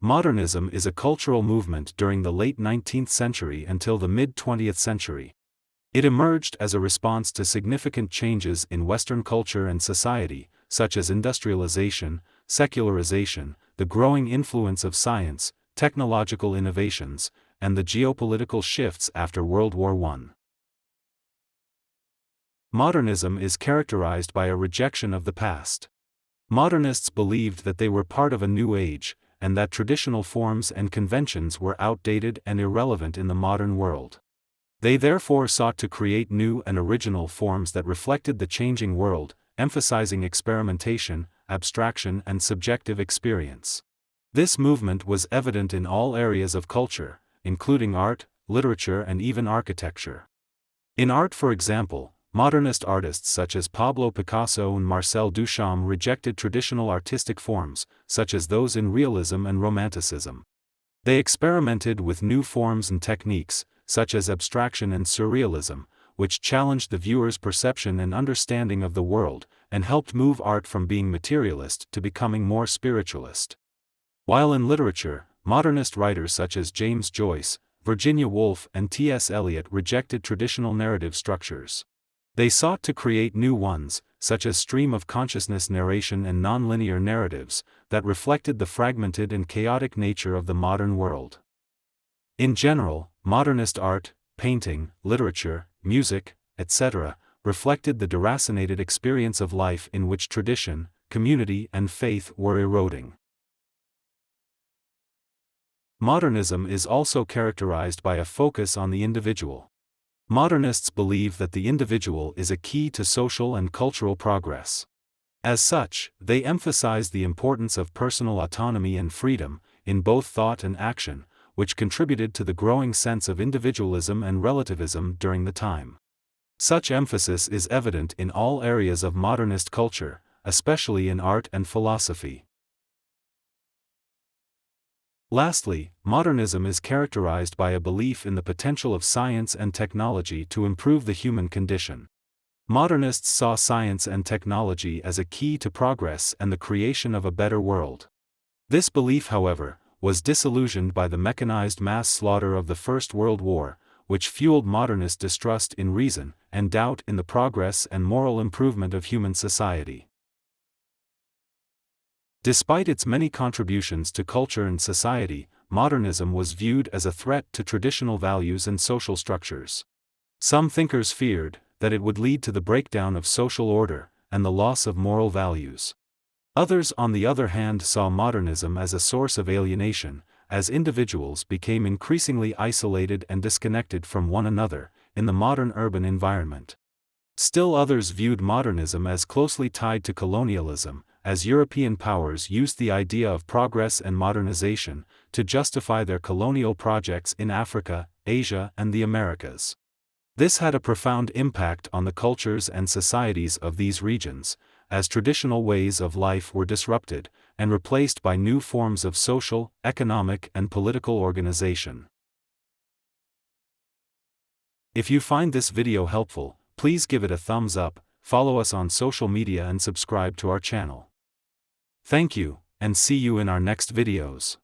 Modernism is a cultural movement during the late 19th century until the mid-20th century. It emerged as a response to significant changes in Western culture and society, such as industrialization, secularization, the growing influence of science, technological innovations, and the geopolitical shifts after World War I. Modernism is characterized by a rejection of the past. Modernists believed that they were part of a new age, and that traditional forms and conventions were outdated and irrelevant in the modern world. They therefore sought to create new and original forms that reflected the changing world, emphasizing experimentation, abstraction, and subjective experience. This movement was evident in all areas of culture, including art, literature, and even architecture. In art, for example, modernist artists such as Pablo Picasso and Marcel Duchamp rejected traditional artistic forms, such as those in realism and romanticism. They experimented with new forms and techniques, such as abstraction and surrealism, which challenged the viewer's perception and understanding of the world, and helped move art from being materialist to becoming more spiritualist. While in literature, modernist writers such as James Joyce, Virginia Woolf, and T.S. Eliot rejected traditional narrative structures. They sought to create new ones, such as stream-of-consciousness narration and nonlinear narratives, that reflected the fragmented and chaotic nature of the modern world. In general, modernist art, painting, literature, music, etc., reflected the deracinated experience of life in which tradition, community, and faith were eroding. Modernism is also characterized by a focus on the individual. Modernists believe that the individual is a key to social and cultural progress. As such, they emphasize the importance of personal autonomy and freedom, in both thought and action, which contributed to the growing sense of individualism and relativism during the time. Such emphasis is evident in all areas of modernist culture, especially in art and philosophy. Lastly, modernism is characterized by a belief in the potential of science and technology to improve the human condition. Modernists saw science and technology as a key to progress and the creation of a better world. This belief, however, was disillusioned by the mechanized mass slaughter of the First World War, which fueled modernist distrust in reason and doubt in the progress and moral improvement of human society. Despite its many contributions to culture and society, modernism was viewed as a threat to traditional values and social structures. Some thinkers feared that it would lead to the breakdown of social order and the loss of moral values. Others, on the other hand, saw modernism as a source of alienation, as individuals became increasingly isolated and disconnected from one another in the modern urban environment. Still others viewed modernism as closely tied to colonialism, as European powers used the idea of progress and modernization to justify their colonial projects in Africa, Asia, and the Americas. This had a profound impact on the cultures and societies of these regions, as traditional ways of life were disrupted and replaced by new forms of social, economic, and political organization. If you find this video helpful, please give it a thumbs up, follow us on social media and subscribe to our channel. Thank you, and see you in our next videos.